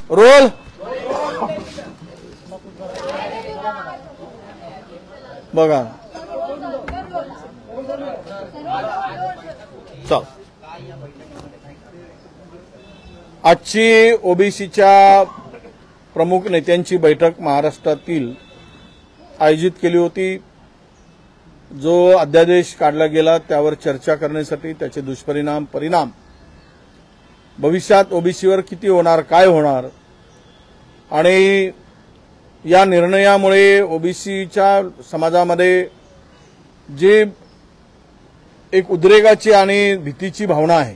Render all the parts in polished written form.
Role बघा चल आजची ओबीसीच्या प्रमुख नेत्यांची बैठक महाराष्ट्रातील आयोजित केली होती। जो अध्यादेश काढला गेला त्यावर चर्चा करण्यासाठी, त्याचे दुष्परिणाम परिणाम, भविष्यात ओबीसीवर किती होणार, काय होणार आणि या निर्णयामुळे ओबीसीच्या समाजामध्ये जे एक उद्रेकाची आणि भीतीची भावना आहे,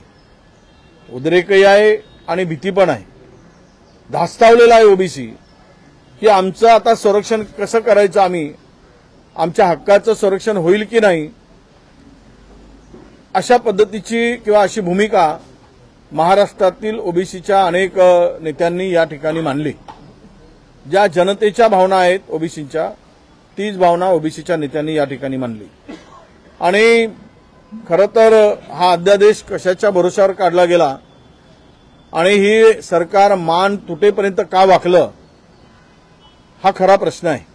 उद्रेकही आहे आणि भीती पण आहे, धास्तावलेला आहे ओबीसी की आमचं आता संरक्षण कसं करायचं, आम्ही आमच्या हक्काचं संरक्षण होईल की नाही, अशा पद्धतीची किंवा अशी भूमिका महाराष्ट्रातील ओबीसीच्या अनेक नेत्यांनी या ठिकाणी मांडली। ज्या जनतेच्या भावना आहेत ओबीसीच्या, तीच भावना ओबीसीच्या नेत्यांनी या ठिकाणी मांडली। आणि खरं तर हा अध्यादेश कशाच्या भरोशावर काढला गेला आणि ही सरकार मान तुटेपर्यंत का वाकलं, हा खरा प्रश्न आहे।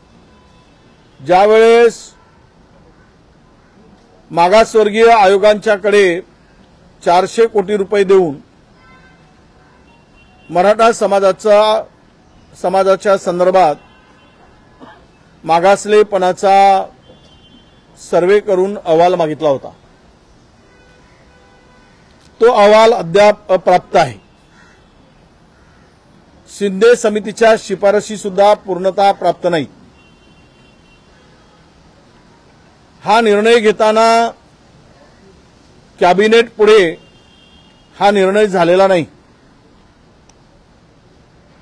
ज्यावेळेस मागासवर्गीय आयोगांच्याकडे 400 कोटी रुपये देऊन मराठा समाजाच्या संदर्भात मागासलेपणाचा सर्वे करून अहवाल मागितला होता, तो अहवाल अद्याप अप्राप्त आहे। शिंदे समितीच्या शिफारशी सुद्धा पूर्णतः प्राप्त नाही। हा निर्णय घेताना कॅबिनेट पुढे हा निर्णय झालेला नाही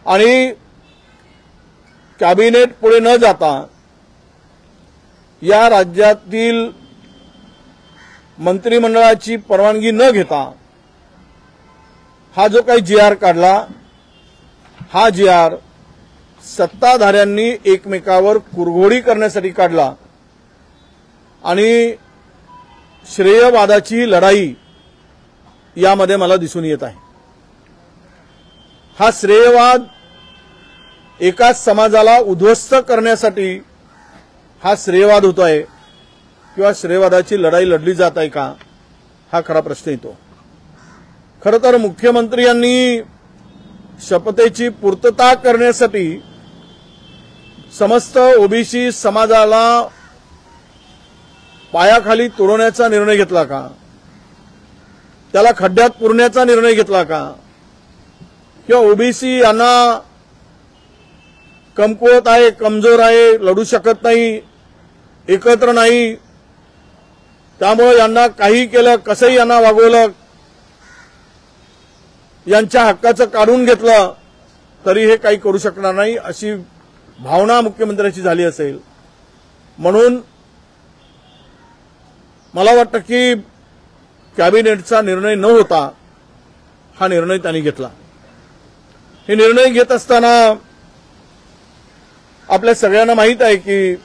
आणि कॅबिनेट पुढे न जाता या राज्यातील मंत्रिमंडळाची परवानगी न घेता हा जो काही जी.आर. काढला, हा जी.आर. सत्ताधाऱ्यांनी एकमेकावर कुरघोडी करण्यासाठी काढला आणि श्रेयवादाची लढाई यामध्ये मला दिसून येत आहे। हा श्रेयवाद एकाच समाजाला उद्ध्वस्त करण्यासाठी हा श्रेयवाद होतोय किंवा श्रेयवादाची लढाई लढली जात आहे का, हा खरा प्रश्न येतो। खरं तर मुख्यमंत्री यांनी शपथेची पूर्तता करण्यासाठी समस्त ओबीसी समाजाला पायाखाली तुडवण्याचा निर्णय घेतला का, त्याला खड्ड्यात पुरण्याचा निर्णय घेतला का, किंवा ओबीसी यांना कमकुवत आहे, कमजोर आहे, लढू शकत नाही, एकत्र नाही, त्यामुळे यांना काही केलं, कसंही यांना वागवलं, यांच्या हक्काचं काढून घेतलं तरी हे काही करू शकणार नाही, अशी भावना मुख्यमंत्र्यांची झाली असेल। म्हणून मला वाटतं की कॅबिनेटचा निर्णय न होता हा निर्णय त्यांनी घेतला। हे निर्णय घेत असताना आपल्या सगळ्यांना माहीत आहे की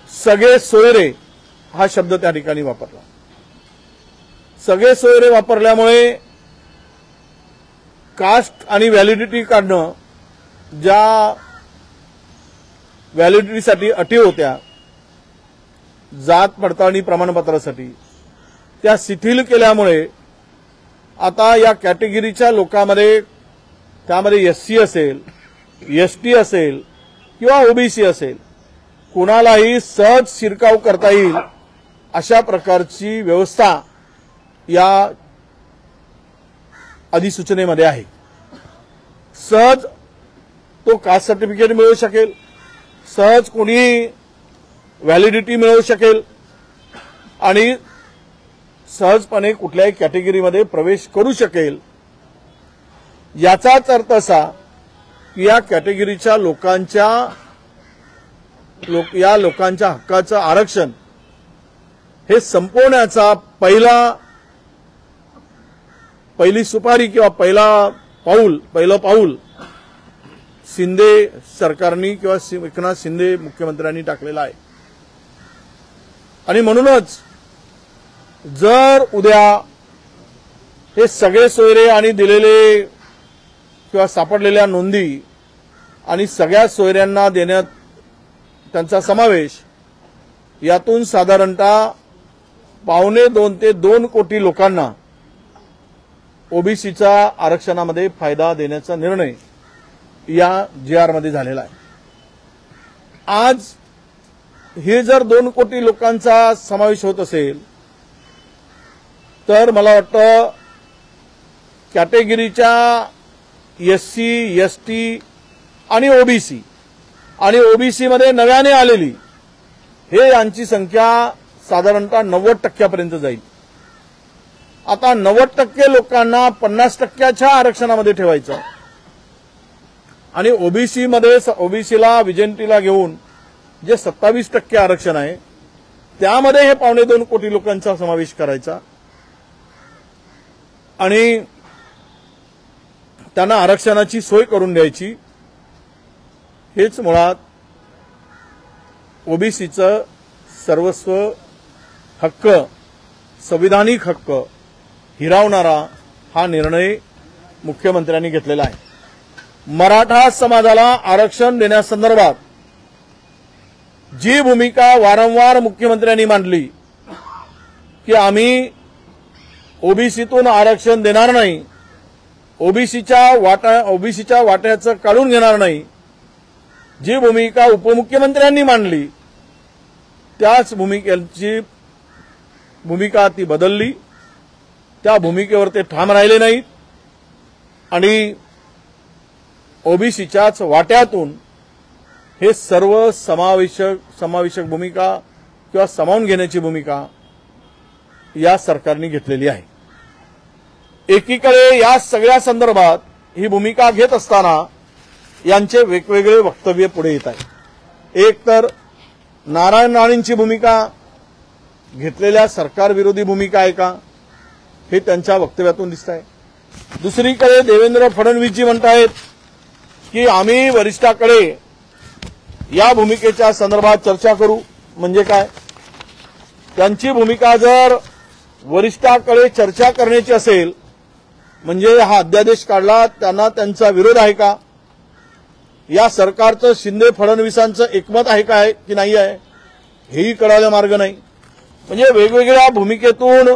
सगळे सोयरे हा शब्द त्या ठिकाणी वापरला। सगळे सोयरे वापरल्यामुळे कास्ट आणि व्हॅलिडिटी काढणं, ज्या व्हॅलिडिटीसाठी अटी होत्या जात पडताळणी प्रमाणपत्रासाठी, त्या शिथिल केल्यामुळे आता या कॅटेगरीच्या लोकांमध्ये, त्यामध्ये एससी असेल, एसटी असेल किंवा ओबीसी असेल, कुणालाही सहज शिरकाव करता येईल अशा प्रकारची व्यवस्था या अधिसूचनेमध्ये आहे। सहज तो कास्ट सर्टिफिकेट मिळू शकेल, सहज कोणी व्हॅलिडिटी मिळवू शकेल आणि सहजपणे कुठल्याही कॅटेगरीमध्ये प्रवेश करू शकेल। याचाच अर्थ असा की या कॅटेगरीच्या लोकांच्या हक्काचं आरक्षण हे संपवण्याचा पहिली सुपारी किंवा पहिलं पाऊल शिंदे सरकारनी किंवा एकनाथ शिंदे मुख्यमंत्र्यांनी टाकलेला आहे। आणि म्हणूनच जर उद्या हे सगळे सोयरे आणि दिलेले किंवा सापडलेल्या नोंदी आणि सगळ्या सोयऱ्यांना देण्यात त्यांचा समावेश, यातून साधारणतः 1.25 ते 2 कोटी लोकांना ओबीसीच्या आरक्षणामध्ये फायदा देण्याचा निर्णय या GR मध्ये झालेला आहे। आज हे जर 2 कोटी लोकांचा समावेश होत असेल तर मला वाटतं कॅटेगरीच्या SC, ST आणि ओबीसी मध्ये नव्याने आलेली हे यांची संख्या साधारणतः 90% जाईल। आता 90% लोकांना 50%च्या आरक्षणामध्ये ठेवायचं आणि ओबीसीला विजेंटीला घेऊन जे 27% आरक्षण आहे त्यामध्ये हे 2.25 कोटी लोकांचा समावेश करायचा आणि त्यांना आरक्षणाची सोय करून द्यायची। हेच मुळात ओबीसीचं सर्वस्व हक्क, संविधानिक हक्क हिरावणारा हा निर्णय मुख्यमंत्र्यांनी घेतलेला आहे। मराठा समाजाला आरक्षण देण्यासंदर्भात जी भूमिका वारंवार मुख्यमंत्र्यांनी मांडली की आम्ही ओबीसीतून आरक्षण देणार नाही, ओबीसीच्या वाट्याचं काढून घेणार नाही, जी भूमिका उपमुख्यमंत्र्यांनी मांडली त्याच भूमिका ती बदलली। त्या भूमिकेवर ते ठाम राहिले नाहीत आणि ओबीसीच्याच वाट्यातून हे सर्व समावेशक भूमिका किंवा सामावून घेण्याची भूमिका या सरकारने घेतलेली आहे। एकीकडे या सगळ्या संदर्भात ही भूमिका घेत असताना यांचे वेगवेगळे वक्तव्य पुढे येत आहे। एक तर नारायण राणेंची भूमिका घेतलेल्या सरकारविरोधी भूमिका आहे का हे त्यांच्या वक्तव्यातून दिसत आहे। दुसरीकडे देवेंद्र फडणवीसजी म्हणतायत की आम्ही वरिष्ठाकडे या भूमिकेच्या संदर्भात चर्चा करू। म्हणजे काय, त्यांची भूमिका जर वरिष्ठाकडे चर्चा करण्याची असेल म्हणजे हा अध्यादेश काढला त्यांना त्यांचा विरोध आहे का, या सरकारचं शिंदे फडणवीसांचं एकमत आहे काय की नाही आहे हेही कळायला मार्ग नाही। म्हणजे वेगवेगळ्या भूमिकेतून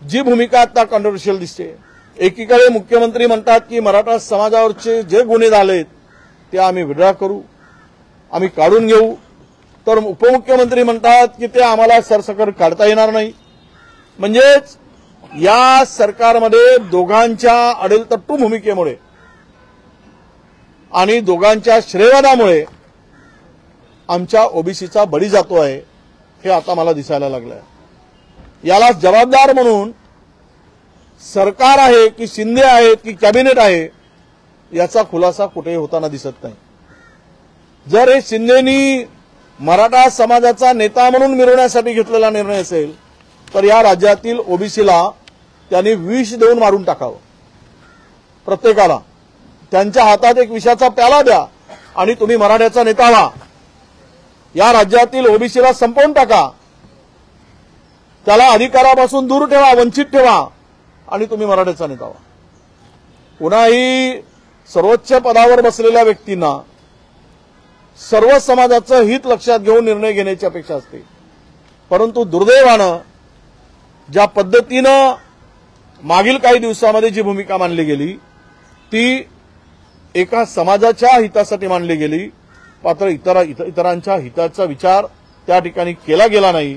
जी भूमिका आता कॉन्ट्रोव्हर्शियल दिसते, एकीकडे मुख्यमंत्री म्हणतात की मराठा समाजावरचे जे गुन्हे झालेत ते आम्ही विड्रॉ करू, आम्ही काढून घेऊ, तर उपमुख्यमंत्री म्हणतात की ते आम्हाला सरसकट काढता येणार नाही। म्हणजेच या सरकारमध्ये दोघांच्या अडेलतट्टू भूमिकेमुळे आणि दोघांच्या श्रेयवादामुळे आमच्या ओबीसीचा बळी जातो आहे हे आता मला दिसायला लागलं आहे। याला जबाबदार म्हणून सरकार आहे की शिंदे आहेत की कॅबिनेट आहे याचा खुलासा कुठेही होताना दिसत नाही। जर हे शिंदेनी मराठा समाजाचा नेता म्हणून मिरवण्यासाठी घेतलेला निर्णय असेल तर या राज्यातील ओबीसीला त्यांनी विष देऊन मारून टाकावं। प्रत्येकाला त्यांच्या हातात एक विषाचा प्याला द्या आणि तुम्ही मराठ्याचा नेता व्हा, या राज्यातील ओबीसीला संपवून टाका, त्याला अधिकारापासून दूर ठेवा, वंचित ठेवा आणि तुम्ही मराठ्याचा नेता व्हा। पुन्हाही सर्वोच्च पदावर बसलेल्या व्यक्तींना सर्व समाजाचं हित लक्षात घेऊन निर्णय घेण्याची अपेक्षा असते, परंतु दुर्दैवानं ज्या पद्धतीनं मागील काही दिवसांमध्ये जी भूमिका मांडली गेली ती एका समाजाच्या हितासाठी मांडली गेली, मात्र इतरांच्या हिताचा विचार त्या ठिकाणी केला गेला नाही।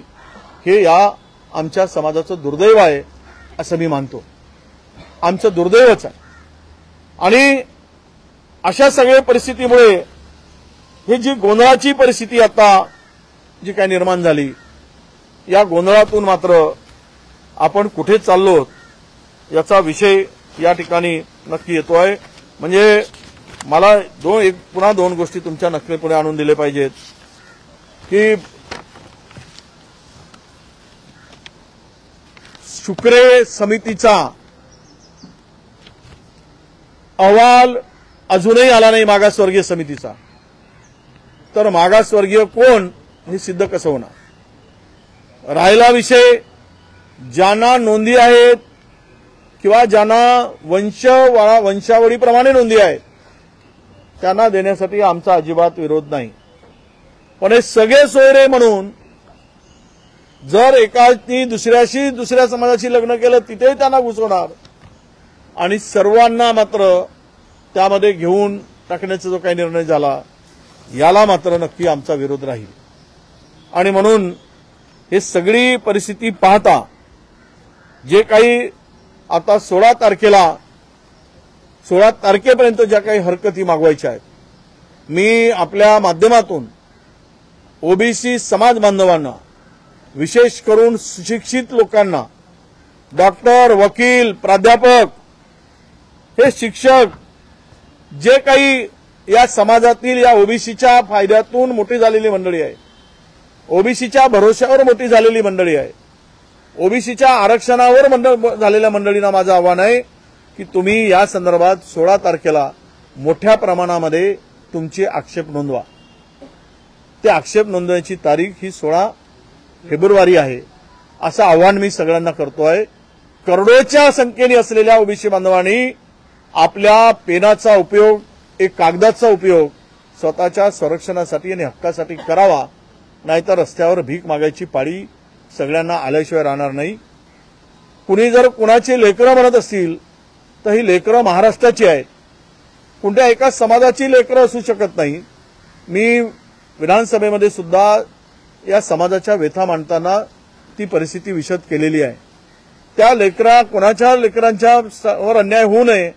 हे या आमच्या समाजाचं दुर्दैव आहे असं मी मानतो, आमचं दुर्दैवच आहे। आणि अशा सगळ्या परिस्थितीमुळे ही जी गोंधळाची परिस्थिती आता जी काय निर्माण झाली, या गोंधळातून मात्र आपण कुठे चाललो याचा विषय या ठिकाणी नक्की येतोय। म्हणजे मला पुन्हा दोन गोष्टी तुमच्या नजरेपुढे आणून दिले पाहिजेत की शुक्रे समितीचा अहवाल अजूनही आला नाही मागासवर्गीय समितीचा, तर मागासवर्गीय कोण हे सिद्ध कसं होणार। राहिला विषय ज्यांना नोंदी आहेत किंवा ज्यांना वंशावळीप्रमाणे नोंदी आहेत त्यांना देण्यासाठी आमचा अजिबात विरोध नाही. पण हे सगळे सोयरे म्हणून जर एकाची दुसऱ्या समाजाशी लग्न केलं तिथेही त्यांना घुसवणार आणि सर्वांना मात्र त्यामध्ये घेऊन टाकण्याचा जो काही निर्णय झाला याला मात्र नक्की आमचा विरोध राहील. आणि म्हणून हे सगळी परिस्थिती पाहता जे काही आता 16 तारखेपर्यंत ज्या काही हरकती मागवायच्या आहेत, मी आपल्या माध्यमातून ओबीसी समाज बांधवांना, विशेष करून सुशिक्षित लोकांना, डॉक्टर, वकील, प्राध्यापक, हे शिक्षक, जे काही या समाजातील या ओबीसीच्या फायद्यातून मोठी झालेली मंडळी आहे, ओबीसीच्या भरोश्यावर मोठी झालेली मंडळी आहे, ओबीसीच्या आरक्षणावर झालेल्या मंडळींना माझं आव्हान आहे की तुम्ही या संदर्भात 16 तारखेला मोठ्या प्रमाणामध्ये तुमचे आक्षेप नोंदवा. ते आक्षेप नोंदवण्याची तारीख ही 16 फेब्रुवारी आहे, असं आव्हान मी सगळ्यांना करतोय. करोडोच्या संख्येने असलेल्या ओबीसी बांधवांनी आपल्या पेनाचा उपयोग, एक कागदाचा उपयोग स्वतःच्या संरक्षणासाठी आणि हक्कासाठी करावा, नाहीतर रस्त्यावर भीक मागायची पाळी सगळ्यांना आल्याशिवाय राहणार नाही. कुणी जर कुणाची लेकरं म्हणत असतील तर ही लेकरं महाराष्ट्राची आहेत, कोणत्या एका समाजाची लेकरं असू शकत नाही. मी विधानसभेमध्ये सुद्धा या समाजाच्या व्यथा मांडताना ती परिस्थिती विशद केलेली आहे. त्या कोणाच्या लेकरांच्या वर अन्याय होऊ नये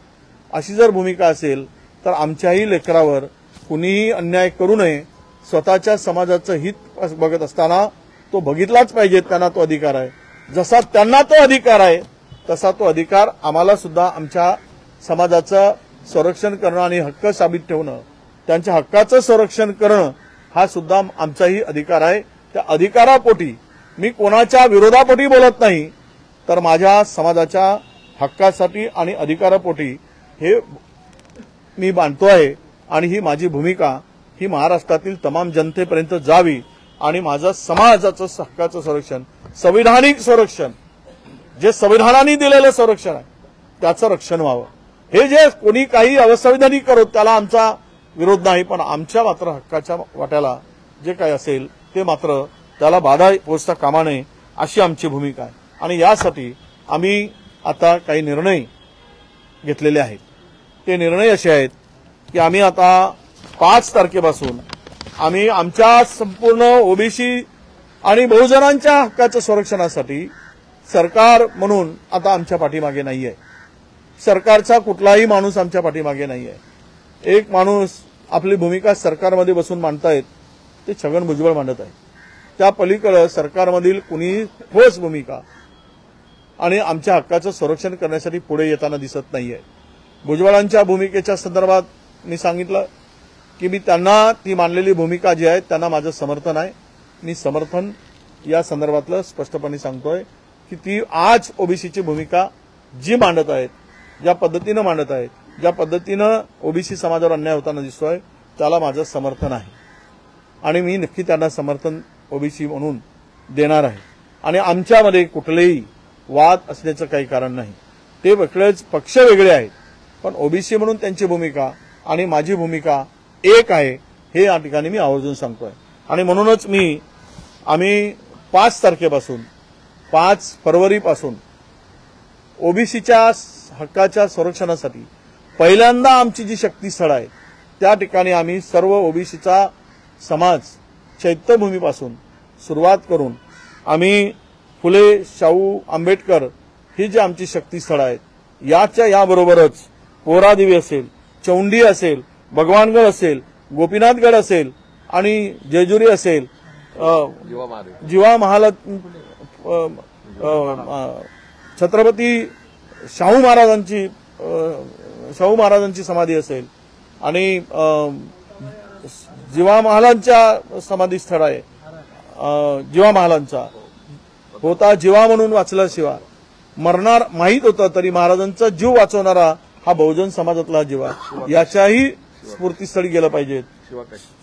अशी जर भूमिका असेल तर आमच्याही लेकरावर कुणीही अन्याय करू नये. स्वतःच्या समाजाचं हित बघत असताना तो बघितलाच पाहिजे. त्यांना तो अधिकार आहे. जसा त्यांना तो अधिकार आहे तसा तो अधिकार आम्हाला सुद्धा आमच्या समाजाचं संरक्षण करणं आणि हक्क साबित ठेवणं, त्यांच्या हक्काचं संरक्षण करणं हा सुद्धा आमचाही अधिकार आहे. त्या अधिकारापोटी मी कोणाच्या विरोधापोटी बोलत नाही, तर माझ्या समाजाच्या हक्कासाठी आणि अधिकारापोटी हे मी मांडतो आहे. आणि ही माझी भूमिका ही महाराष्ट्रातील तमाम जनतेपर्यंत जावी आणि माझं समाजाचं हक्काचं संरक्षण, संविधानिक संरक्षण, जे संविधानाने दिलेलं संरक्षण आहे त्याचं रक्षण व्हावं. हे जे कोणी काही अवसंविधानिक करत त्याला आमचा विरोध नाही, पण आमच्या मात्र हक्काच्या वाट्याला जे काही असेल ते मात्र त्याला बाधा पोचता कामा नये अशी आमची भूमिका आहे. आणि यासाठी आम्ही आता काही निर्णय घेतलेले आहेत. ते निर्णय असे आहेत की आम्ही आता 5 तारखेपासून आम्ही आमच्या संपूर्ण ओबीसी आणि बहुजनांच्या हक्काच्या संरक्षणासाठी सरकार म्हणून आता आमच्या पाठीमागे नाहीये. सरकारचा कुठलाही माणूस आमच्या पाठीमागे नाहीये. एक माणूस आपली भूमिका सरकारमध्ये बसून मांडतायत ते छगन भुजबळ मांडत आहे. त्या पलीकडे सरकारमधील कुणी ठोस भूमिका आणि आमच्या हक्काचं संरक्षण करण्यासाठी पुढे येताना दिसत नाहीये. भुजबळांच्या भूमिकेच्या संदर्भात मी सांगितलं की मी त्यांना ती मांडलेली भूमिका जी आहे त्यांना माझं समर्थन आहे. मी समर्थन या संदर्भातलं स्पष्टपणे सांगतोय की ती आज ओबीसीची भूमिका जी मांडत आहेत, ज्या पद्धतीनं मांडत आहेत, ज्या पद्धतीनं ओबीसी समाजावर अन्याय होताना दिसतोय त्याला माझं समर्थन आहे. आणि मी नक्की त्यांना समर्थन ओबीसी म्हणून देणार आहे. आणि आमच्यामध्ये कुठलेही वाद असण्याचं काही कारण नाही. ते वेगळेच पक्ष वेगळे आहेत, पण ओबीसी म्हणून त्यांची भूमिका आणि माझी भूमिका एक आहे हे या ठिकाणी मी आवर्जून सांगतोय. आणि म्हणूनच आम्ही 5 तारखेपासून 5 फरवरीपासून ओबीसीच्या हक्काच्या संरक्षणासाठी पहिल्यांदा आमची जी शक्तीस्थळ आहे त्या ठिकाणी आम्ही सर्व ओबीसीचा समाज चैत्यभूमीपासून सुरुवात करून आम्ही फुले, शाहू, आंबेडकर ही जी आमची शक्तीस्थळ आहेत याबरोबरच पोहरादेवी असेल, चौंडी असेल, भगवानगड असेल, गोपीनाथगड असेल आणि जेजुरी असेल, जिवा महाल, छत्रपती शाहू महाराजांची समाधी असेल आणि जिवा महालांच्या समाधी स्थळ आहे. जिवा महालांचा होता जिवा म्हणून वाचला शिवा, मरणार माहीत होतं तरी महाराजांचा जीव वाचवणारा हा बहुजन समाजातला जिवा, याच्याही स्फूर्तीस्थळी गेलं पाहिजे,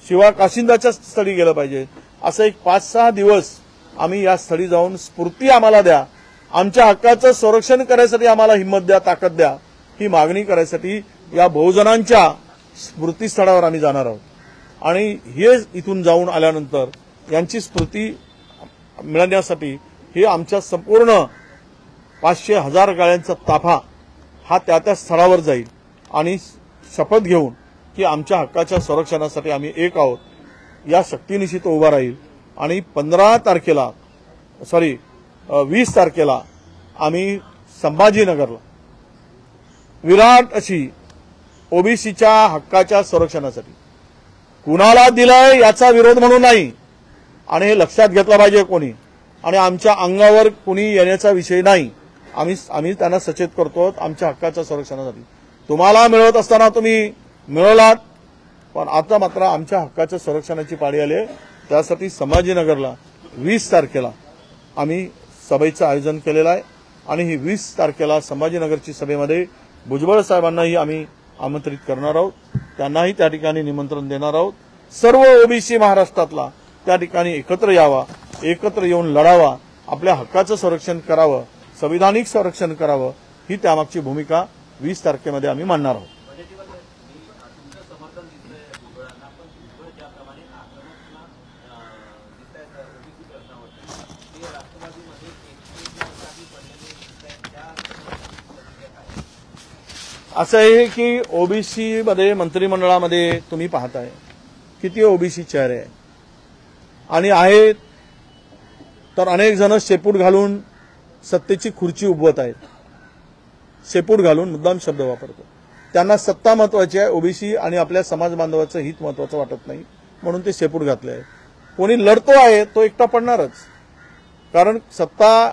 शिवा काशिंदाच्या स्थळी गेलं पाहिजे. असं एक 5-6 दिवस आम्ही या स्थळी जाऊन स्फूर्ती आम्हाला द्या आमच्या हक्काचं संरक्षण करायसाठी आम्हाला हिंमत द्या, ताकद द्या, ही मागणी करायसाठी या बहुजनांच्या स्मृतीस्थळावर आम्ही जाणार आहोत. आणि हे इथून जाऊन आल्यानंतर यांची स्मृती मिळण्यासाठी हे आमच्या संपूर्ण 500,000 गाड्यांचा ताफा हा त्या स्थळावर जाईल आणि शपथ घेऊन की आमच्या हक्काच्या संरक्षणासाठी आम्ही एक आहोत या शक्तीनिशी तो उभा राहील. आणि 20 तारखेला आम्ही संभाजीनगरला विराट अशी ओबीसीच्या हक्काच्या संरक्षणासाठी कुणाला दिलाय याचा विरोध म्हणून नाही, आणि हे लक्षात घेतलं पाहिजे कोणी, आणि आमच्या अंगावर कोणी येण्याचा विषय नाही. आम्ही त्यांना सचेत करतो आमच्या हक्काच्या संरक्षणासाठी. तुम्हाला मिळवत असताना तुम्ही मिळवलात, पण आता मात्र आमच्या हक्काच्या संरक्षणाची पाळी आली आहे. त्यासाठी संभाजीनगरला 20 तारखेला आम्ही सभेचं आयोजन केलेलं आहे. आणि ही 20 तारखेला संभाजीनगरची सभेमध्ये भुजबळ साहेबांनाही आम्ही आमंत्रित करणार आहोत, त्यांनाही त्या ठिकाणी निमंत्रण देणार आहोत. सर्व ओबीसी महाराष्ट्रातला त्या ठिकाणी एकत्र यावा, एकत्र येऊन लढावा, आपल्या हक्काचं संरक्षण करावं, संविधानिक संरक्षण करावं, ही त्यामागची भूमिका 20 तारखेमध्ये आम्ही मांडणार आहोत. असं आहे की ओबीसी मध्ये मंत्रिमंडळामध्ये तुम्ही पाहताय किती ओबीसी चेहरे आहे, आणि आहेत तर अनेक जण शेपूट घालून सत्तेची खुर्ची उभवत आहेत. शेपूट घालून मुद्दाम शब्द वापरतो. त्यांना सत्ता महत्वाची आहे, ओबीसी आणि आपल्या समाज बांधवाचं हित महत्वाचं वाटत नाही, म्हणून ते शेपूट घातले आहे. कोणी लढतो आहे तो एकटा पडणारच, कारण सत्ता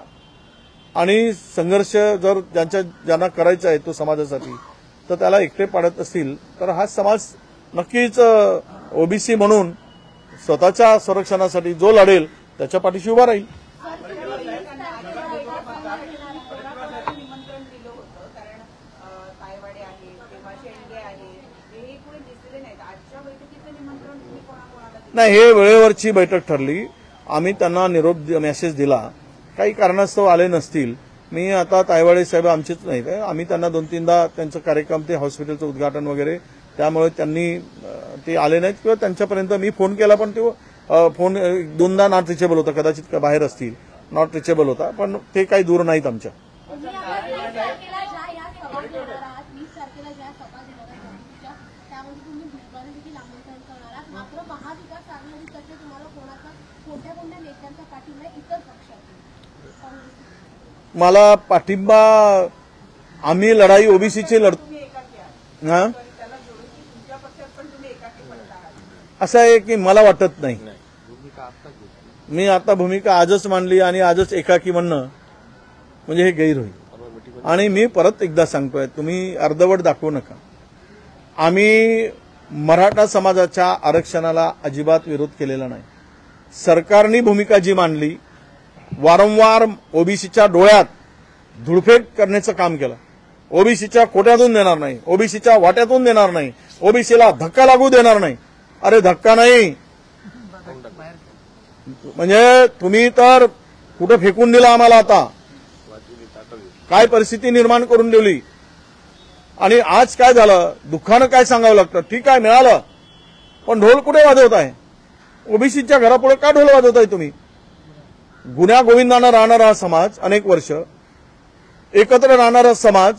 आणि संघर्ष जर ज्यांना करायचा आहे तो समाजासाठी, तर त्याला एकटे पाडत असतील तर हा समाज नक्कीच ओबीसी म्हणून स्वतःच्या संरक्षणासाठी जो लढेल त्याच्या पाठीशी उभा राहील. नाही, हे वेळेवरची बैठक ठरली. आम्ही त्यांना निरोप मेसेज दिला, काही कारणास्तव आले नसतील. मी आता तायवाडे साहेब आमचेच नाही, आम्ही त्यांना 2-3दा त्यांचा कार्यक्रम, ते हॉस्पिटलचं उद्घाटन वगैरे, त्यामुळे त्यांनी ते आले नाहीत किंवा त्यांच्यापर्यंत मी फोन केला, पण तो फोन 2दा नॉट रिचेबल होता, कदाचित बाहेर असतील, नॉट रिचेबल होता, पण ते काही दूर नाहीत आमच्या. मला पाठिंबा, आम्ही लढाई ओबीसीची लढतो. असं आहे की मला वाटत नाही, मी आता भूमिका आजच मांडली आणि आजच एकाकी म्हणणं म्हणजे हे गैर होईल. आणि मी परत एकदा सांगतोय, तुम्ही अर्धवट दाखवू नका. आम्ही मराठा समाजाच्या आरक्षणाला अजिबात विरोध केलेला नाही. सरकारने भूमिका जी मांडली, वारंवार ओबीसीच्या डोळ्यात धुळफेक करण्याचं काम केलं. ओबीसीच्या कोट्यातून देणार नाही, ओबीसीच्या वाट्यातून देणार नाही, ओबीसीला धक्का लागू देणार नाही. अरे धक्का नाही म्हणजे तुम्ही तर कुठं फेकून दिला आम्हाला, आता काय परिस्थिती निर्माण करून ठेवली. आणि आज काय झालं, दुःखानं काय सांगावं लागतं. ठीक आहे, मिळालं, पण ढोल कुठे वाजवताय? ओबीसीच्या घरापुढे का ढोल वाजवताय तुम्ही? गुन्ह्या गोविंदानं राहणारा हा समाज, अनेक वर्ष एकत्र राहणारा समाज,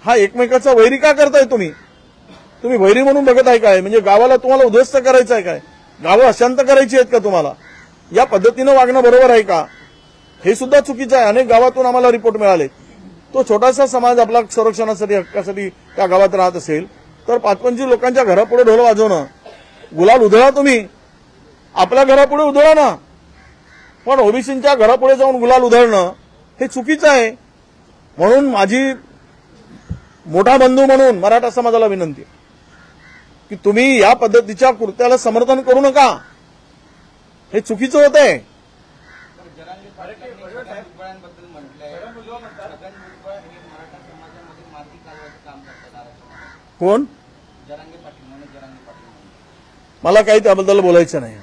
हा एकमेकाचा वैरी का करताय तुम्ही? तुम्ही वैरी म्हणून बघत आहे काय? म्हणजे गावाला तुम्हाला उद्ध्वस्त करायचं आहे काय? गावं अशांत करायची आहेत का तुम्हाला? या पद्धतीनं वागणं बरोबर आहे का? हे सुद्धा चुकीचं आहे. अनेक गावातून आम्हाला रिपोर्ट मिळाले. तो छोटासा समाज आपला संरक्षणासाठी, हक्कासाठी त्या गावात राहत असेल तर 5-25 लोकांच्या घरापुढे ढोल वाजवणं, गुलाल उधळा, तुम्ही आपल्या घरापुढे उधळा ना, पण ओबीसींच्या घरापुढे जाऊन गुलाल उधळणं हे चुकीचं आहे. म्हणून माझी मोठा बंधू म्हणून मराठा समाजाला विनंती की तुम्ही या पद्धतीच्या कृत्याला समर्थन करू नका, हे चुकीचं होत आहे. कोण? मला काही त्याबद्दल बोलायचं नाही.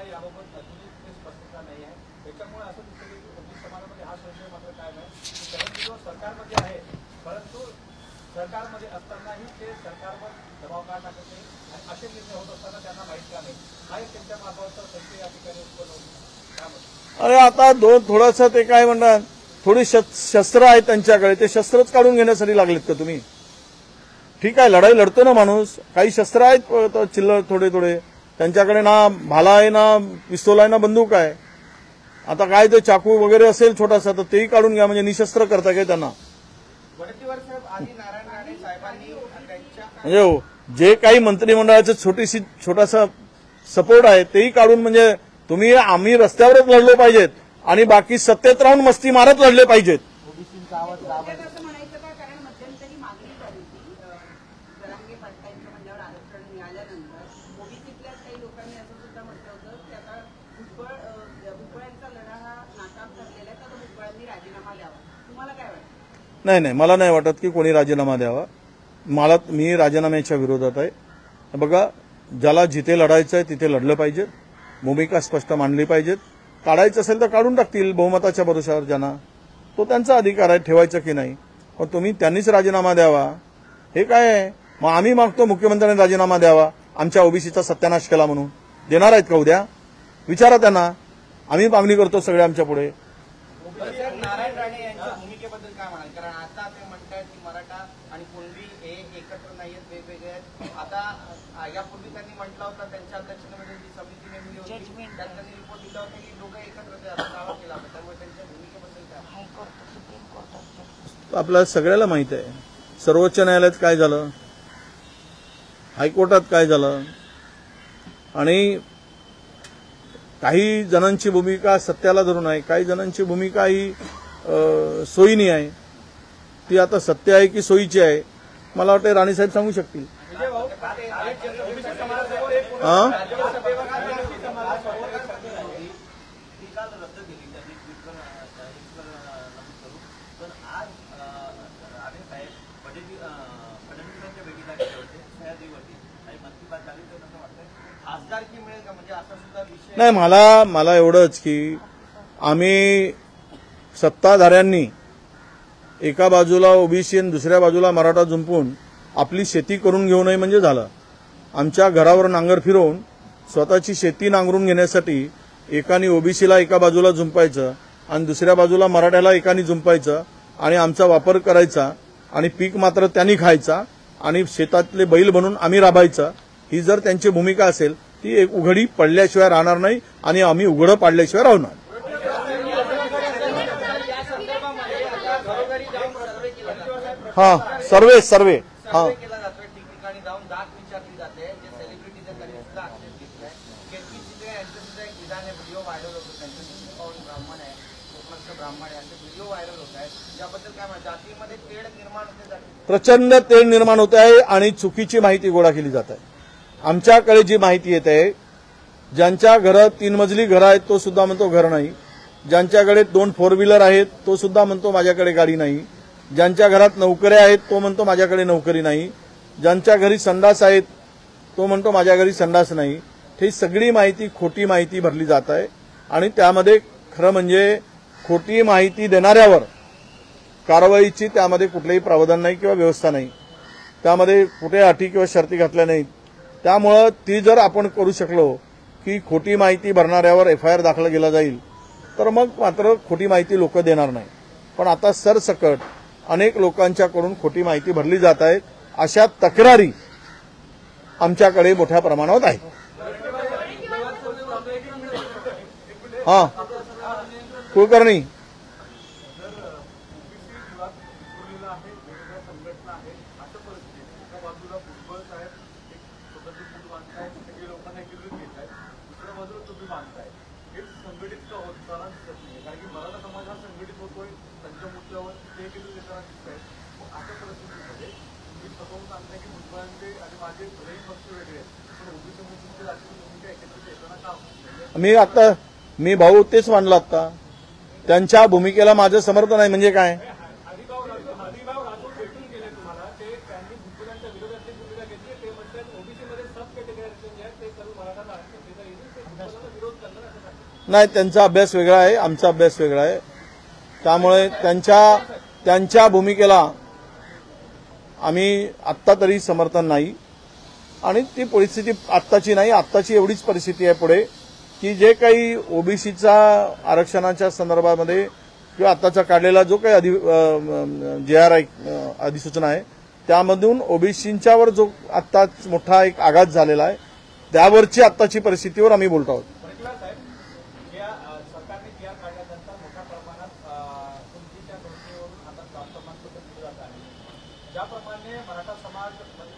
काय याबाबत अजूनही कुठे स्पष्टता नाही आहे. त्याच्यामुळे असं दिसतं की ओबीसी समाजामध्ये हा संशय मात्र काय नाही की फडणवीस सरकारमध्ये आहे, परंतु सरकारमध्ये असतानाही ते सरकारवर दबाव का टाकत नाही आणि असे निर्णय होत असताना त्यांना माहीत का नाही. हा एक त्यांच्या मागावरचा संशय या ठिकाणी उत्पन्न होतो. अरे आता थोडंसं ते काय म्हणतात, थोडी शस्त्र आहेत त्यांच्याकडे, ते शस्त्रच काढून घेण्यासाठी लागलेत का तुम्ही? ठीक आहे, लढाई लढतो ना माणूस, काही शस्त्र आहेत चिल्लर थोडे थोडे त्यांच्याकडे, ना भाला आहे, ना पिस्तूल आहे, ना बंदूक आहे. आता काय ते चाकू वगैरे असेल छोटासा तर तेही काढून घ्या, म्हणजे निशस्त्र करता काय त्यांना? म्हणजे जे काही मंत्रिमंडळाचं छोटासा सपोर्ट आहे तेही काढून, म्हणजे तुम्ही आम्ही रस्त्यावरच लढलो पाहिजेत आणि बाकी सत्तेत राहून मस्ती मारत लढले पाहिजेत. नाही, मला नाही वाटत की कोणी राजीनामा द्यावा. मी राजीनाम्याच्या विरोधात आहे. बघा, ज्याला जिथे लढायचं आहे तिथे लढलं पाहिजे, भूमिका स्पष्ट मांडली पाहिजेत. काढायचं असेल तर काढून टाकतील बहुमताच्या भरोशावर, ज्यांना तो त्यांचा अधिकार आहे ठेवायचं की नाही. पण तुम्ही त्यांनीच राजीनामा द्यावा हे काय आहे? मग आम्ही मागतो मुख्यमंत्र्यांनी राजीनामा द्यावा, आमच्या ओबीसीचा सत्यानाश केला म्हणून. देणार आहेत का उद्या? विचारा त्यांना. आम्ही मागणी करतो सगळे आमच्या पुढे. नारायण राणे यांच्या भूमिकेबद्दल काय म्हणाल? कारण आता ते म्हणतात की मराठा आणि कुणबी हे एकत्र नाहीयेत, वेगवेगळे आहेत. आता यापूर्वी त्यांनी म्हटलं होतं त्यांच्या अध्यक्षतेमध्ये जी समिती नेमली होती त्यात त्यांनी रिपोर्ट दिला होता की दोघं एकत्र दावा केला होता. त्यामुळे त्यांच्या भूमिकेबद्दल काय? आपल्याला सगळ्याला माहित आहे सर्वोच्च न्यायालयात काय झालं, हायकोर्टात काय झालं, आणि काही जणांची भूमिका सत्याला धरून आहे, काही जणांची भूमिका ही सोयीनी आहे. ती आता सत्य आहे की सोयीची आहे मला वाटतं राणेसाहेब सांगू शकतील. नाही, मला एवढंच की आम्ही सत्ताधाऱ्यांनी एका बाजूला ओबीसी आणि दुसऱ्या बाजूला मराठा जुंपून आपली शेती करून घेऊ नये म्हणजे झालं. आमच्या घरावर नांगर फिरवून स्वतःची शेती नांगरून घेण्यासाठी एकाने ओबीसीला एका बाजूला जुंपायचं आणि दुसऱ्या बाजूला मराठ्याला एकाने जुंपायचं आणि आमचा वापर करायचा आणि पीक मात्र त्यांनी खायचा आणि शेतातले बैल बनून आम्ही राबायचं. ही जर त्यांची भूमिका असेल ती एक उघडी पडल्याशिवाय राहणार नाही आणि आम्ही उघडं पाडल्याशिवाय राहणार. हा सर्वे हा केला जातोय, ठिकठिकाणी जाऊन जात विचारली जाते. जे सेलिब्रिटीज आहेत त्यांनी सुद्धा आक्षेप घेतलाय. केतकी चित्रे यांचं सुद्धा एक विधान आहे, व्हिडिओ व्हायरल होतो. त्यांचं पाऊल ब्राह्मण आहे, कोकणातलं ब्राह्मण आहे, असे व्हिडिओ व्हायरल होत आहेत. याबद्दल काय म्हणतात? जातीमध्ये तेढ निर्माण होते, प्रचंड तेढ निर्माण होत आहे आणि चुकीची माहिती गोळा केली जात आहे. आमच्याकडे जी माहिती येत आहे, ज्यांच्या घरात 3 मजली घर आहेत तो सुद्धा म्हणतो घर नाही, ज्यांच्याकडे 2 4 व्हीलर आहेत तो सुद्धा म्हणतो माझ्याकडे गाडी नाही, ज्यांच्या घरात नोकऱ्या आहेत तो म्हणतो माझ्याकडे नोकरी नाही, ज्यांच्या घरी संडास आहेत तो म्हणतो माझ्या घरी संडास नाही. ही सगळी माहिती खोटी माहिती भरली जात आहे आणि त्यामध्ये खरं म्हणजे खोटी माहिती देणाऱ्यावर कारवाईची त्यामध्ये कुठलेही प्रावधान नाही किंवा व्यवस्था नाही, त्यामध्ये कुठे अटी किंवा शर्ती घातल्या नाहीत. त्यामुळं ती जर आपण करू शकलो की खोटी माहिती भरणाऱ्यावर एफआयआर दाखल केला जाईल तर मग मात्र खोटी माहिती लोक देणार नाही. पण आता सरसकट अनेक लोकांच्याकडून खोटी माहिती भरली जात आहे, अशा तक्रारी आमच्याकडे मोठ्या प्रमाणात आहेत. हा कुलकर्णी मी भाऊ तेच मानलं आता. त्यांच्या भूमिकेला माझं समर्थन आहे म्हणजे काय? नाही, त्यांचा अभ्यास वेगळा आहे, आमचा अभ्यास वेगळा आहे. त्यामुळे त्यांच्या भूमिकेला आम्ही आत्ता तरी समर्थन नाही. आणि ती परिस्थिती आत्ताची नाही, आत्ताची एवढीच परिस्थिती आहे पुढे की जे काही ओबीसीचा आरक्षणाच्या संदर्भामध्ये किंवा आत्ताचा काढलेला जो काही JRI अधिसूचना आहे त्यामधून ओबीसींच्यावर जो आत्ता मोठा एक आघात झालेला आहे त्यावरची आत्ताची परिस्थितीवर आम्ही बोलतो आहोत. परिकला साहेब, सरकारने PR काढल्यानंतर मोठ्या प्रमाणात तुमच्या धोरणेवरून आता प्रमाणपत्र दिलं जात आहे. ज्याप्रमाणे मराठा समाज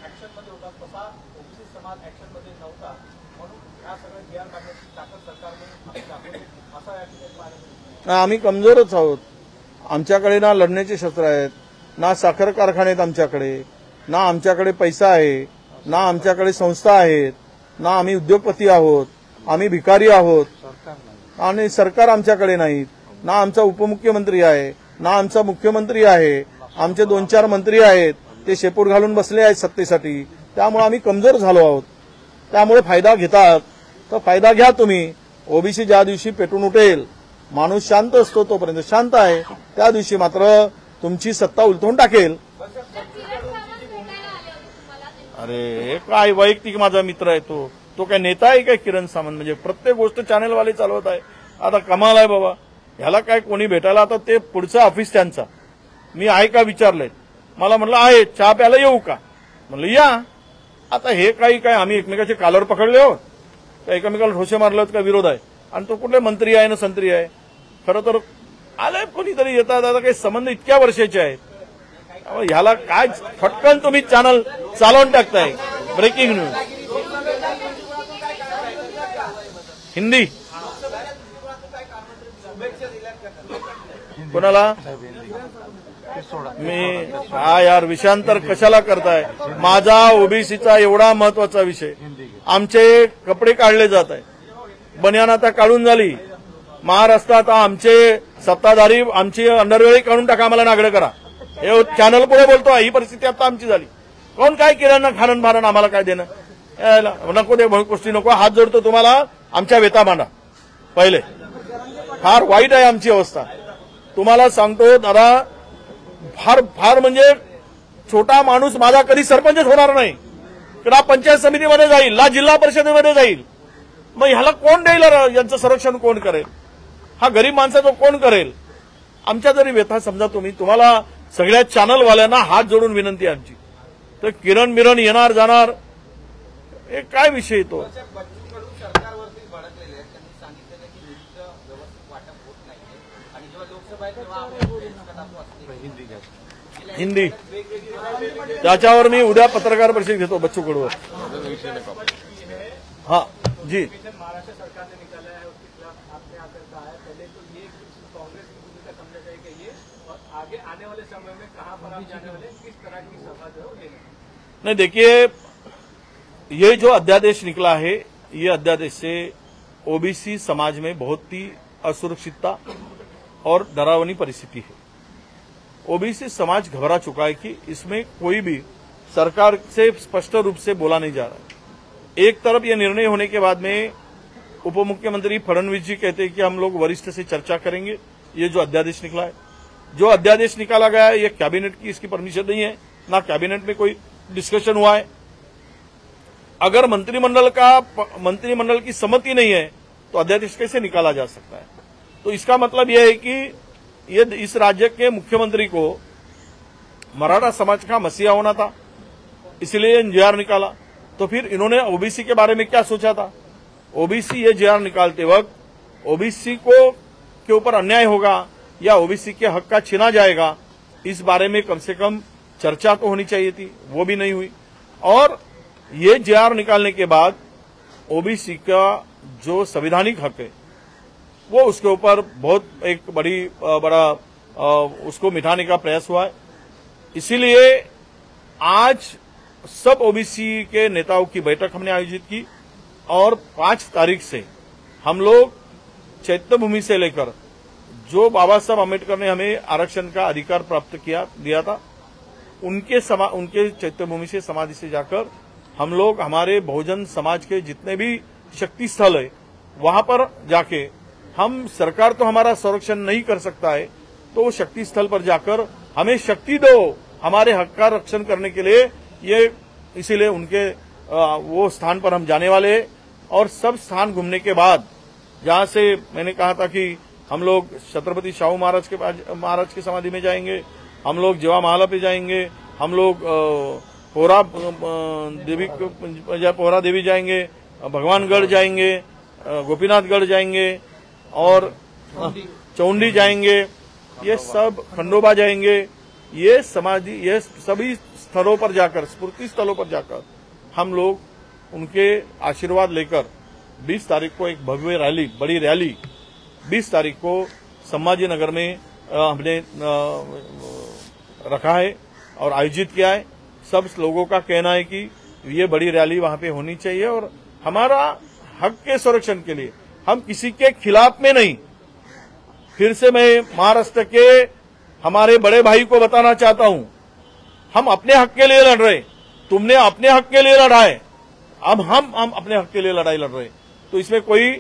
ऍक्शनमध्ये होता तसा ओबीसी समाज ऍक्शनमध्ये नव्हता, म्हणून या सगळ्या PR काढण्याची ताकद सरकारने दाखवली असा या ठिकाणी पाहायला मिळतो. आम्ही कमजोरच आहोत. आमच्याकडे ना लढण्याचे शस्त्र आहेत, ना साखर कारखाने आहेत आमच्याकडे, ना आमच्याकडे पैसा आहे, ना आमच्याकडे संस्था आहेत, ना आम्ही उद्योगपती आहोत, आम्ही भिकारी आहोत आणि सरकार आमच्याकडे नाहीत. ना आमचा उपमुख्यमंत्री आहे, ना आमचा मुख्यमंत्री आहे. आमचे 2-4 मंत्री आहेत, ते शेपूट घालून बसले आहेत सत्तेसाठी. त्यामुळे आम्ही कमजोर झालो आहोत. त्यामुळे फायदा घेतात तर फायदा घ्या तुम्ही. ओबीसी ज्या दिवशी पेटून उठेल, माणूस शांत असतो तोपर्यंत शांत आहे, त्या दिवशी मात्र तुमची सत्ता उलटवून टाकेल. अरे काय वैयक्तिक माझा मित्र आहे तो काय नेता आहे काय किरण सामंत? म्हणजे प्रत्येक गोष्ट चॅनलवाले चालवत आहे. आता कमाल आहे बाबा, ह्याला काय कोणी भेटायला आता ते पुढचं ऑफिस त्यांचा. मी आहे का विचारलंय, मला म्हटलं आहे, चहा प्यायला येऊ का? म्हणलं या. आता हे काय आम्ही एकमेकाचे कालर पकडले आहोत का एकमेकाला ठोसे मारले का विरोध आहे? आणि तो कुठले मंत्री आहे ना संत्री आहे? खरं तर आलंय कोणीतरी येतात. आता काही संबंध इतक्या वर्षाचे आहेत, ह्याला काय फटकन तुम्ही चॅनल चालवून टाकताय. ब्रेकिंग न्यूज हिंदी कोणाला मी यार विषयांतर कशाला करताय? माझा ओबीसीचा एवढा महत्वाचा विषय. आमचे कपडे काढले जात आहे, बनियान आता काढून झाली. महाराष्ट्रात आमचे सत्ताधारी आमची अंडरवेअर काढून टाका, आम्हाला नागडं करा. हे चॅनल पुढे बोलतो. ही परिस्थिती आता आमची झाली. कोण काय केलं ना खाणन भारण आम्हाला काय देणं? नको ते गोष्टी नको. हात जोडतो तुम्हाला, आमच्या वेता मांडा पहिले. फार वाईट आहे आमची अवस्था. तुम्हाला सांगतो दादा, फार म्हणजे छोटा माणूस माझा कधी सरपंचच होणार नाही. पंचायत समितीमध्ये जाईल ना, जिल्हा परिषदेमध्ये जाईल. मग ह्याला कोण देईल? यांचं संरक्षण कोण करेल? हा गरीब माणसाचं कोण करेल? आमच्या जरी व्यथा समजा तुम्हाला सगळ्या चॅनलवाल्यांना हात जोडून विनंती आहे आमची. तर किरण मिरण येणार जाणार हे काय विषय येतो? सरकारवरती भडकलेले आहेत. त्यांनी सांगितलेलं की निधीचं व्यवस्थित वाटप होत नाहीये आणि जेव्हा लोकसभा आहे तेव्हा हिंदी त्याच्यावर मी उद्या पत्रकार परिषद घेतो बच्चू कडू. हाँ जी, महाराष्ट्र सरकार ने निकाला है उसके खिलाफ आपने आकर कहा है, पहले तो ये कांग्रेस की भूमिका समझा जाए कि ये और आगे आने वाले समय में कहां पर आप जाने वाले, किस तरह की सभा जो है लेने? नहीं देखिए, ये जो अध्यादेश निकला है, ये अध्यादेश से ओबीसी समाज में बहुत ही असुरक्षितता और डरावनी परिस्थिति है. ओबीसी समाज घबरा चुका है कि इसमें कोई भी सरकार से स्पष्ट रूप से बोला नहीं जा रहा है. एक तरफ ये निर्णय होने के बाद में उप मुख्यमंत्री फडणवीस जी कहते हैं कि हम लोग वरिष्ठ से चर्चा करेंगे. ये जो अध्यादेश निकला है, जो अध्यादेश निकाला गया है, ये कैबिनेट की इसकी परमिशन नहीं है, ना कैबिनेट में कोई डिस्कशन हुआ है. अगर मंत्रिमंडल की सहमति नहीं है तो अध्यादेश कैसे निकाला जा सकता है? तो इसका मतलब यह है कि ये इस राज्य के मुख्यमंत्री को मराठा समाज का मसीहा होना था, इसलिए JR निकाला. तो फिर इन्होंने ओबीसी के बारे में क्या सोचा था? ओबीसी ये JR निकालते वक्त ओबीसी को के ऊपर अन्याय होगा या ओबीसी के हक का छीना जाएगा, इस बारे में कम से कम चर्चा तो होनी चाहिए थी. वो भी नहीं हुई. और ये JR निकालने के बाद ओबीसी का जो संवैधानिक हक है वो उसके ऊपर बहुत एक बड़ा उसको मिटाने का प्रयास हुआ है. इसीलिए आज सब ओबीसी के नेताओं की बैठक हमने आयोजित की और 5 तारीख से हम लोग चैत्यभूमि से लेकर जो बाबा साहब अम्बेडकर ने हमें आरक्षण का अधिकार प्राप्त दिया था, उनके चैत्यभूमि से समाधि से जाकर हम लोग हमारे बहुजन समाज के जितने भी शक्ति स्थल है वहां पर जाके हम सरकार तो हमारा संरक्षण नहीं कर सकता है, तो शक्ति स्थल पर जाकर हमें शक्ति दो हमारे हक का रक्षण करने के लिए। ये इसीलिए उनके वो स्थान पर हम जाने वाले हैं और सब स्थान घूमने के बाद, जहां से मैंने कहा था कि हम लोग छत्रपति शाहू महाराज की समाधि में जाएंगे, हम लोग जवा महला पे जाएंगे, हम लोग पोहरा देवी जाएंगे, भगवानगढ़ जाएंगे, गोपीनाथगढ़ जाएंगे और चौंडी जाएंगे, ये सब खंडोबा जाएंगे। ये समाधि, ये सभी स्थलों पर जाकर, स्फूर्ति स्थलों पर जाकर हम लोग उनके आशीर्वाद लेकर 20 तारीख को एक भव्य रैली, बड़ी रैली 20 तारीख को संभाजी नगर में हमने रखा है और आयोजित किया है। सब लोगों का कहना है कि ये बड़ी रैली वहां पे होनी चाहिए और हमारा हक के संरक्षण के लिए, हम किसी के खिलाफ में नहीं। फिर से मैं महाराष्ट्र के हमारे बड़े भाई को बताना चाहता हूं, हम अपने हक के लिए लड़ रहे, तुमने अपने हक के लिए लड़ा है, अब हम अपने हक के लिए लड़ाई लड़ रहे, तो इसमें कोई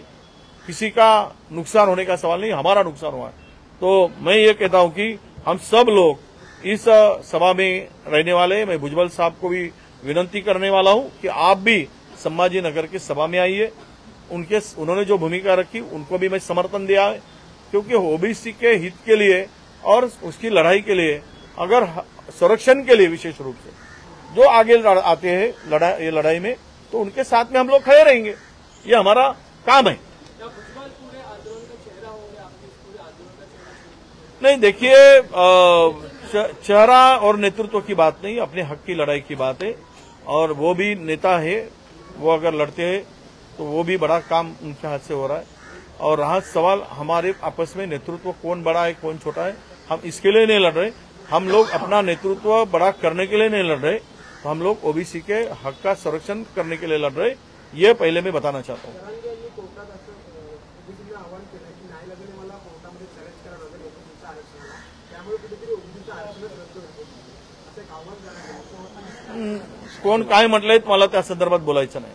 किसी का नुकसान होने का सवाल नहीं, हमारा नुकसान हुआ है। तो मैं ये कहता हूं कि हम सब लोग इस सभा में रहने वाले हैं। मैं भुजबल साहब को भी विनती करने वाला हूं कि आप भी संभाजी नगर की सभा में आइए। उन्होंने जो भूमिका रखी उनको भी मैं समर्थन दिया है, क्योंकि ओबीसी के हित के लिए और उसकी लड़ाई के लिए, अगर संरक्षण के लिए विशेष रूप से जो आगे आते हैं ये लड़ाई में, तो उनके साथ में हम लोग खड़े रहेंगे। ये हमारा काम है। नहीं, देखिए, चेहरा और नेतृत्व की बात नहीं, अपने हक की लड़ाई की बात है। और वो भी नेता है, वो अगर लड़ते हैं तो वो भी बड़ा काम उनके हाथ से हो रहा है। और रहा सवाल हमारे आपस में नेतृत्व कौन बड़ा है कौन छोटा है, हम इसके लिए नहीं लड़ रहे। हम लोग अपना नेतृत्व बड़ा करने के लिए नहीं लड़ रहे, तो हम लोग ओबीसी के हक का संरक्षण करने के लिए लड़ रहे। ये पहले मैं बताना चाहता हूँ। कोण काय म्हटलंय मला त्या संदर्भात बोलायचं नाही।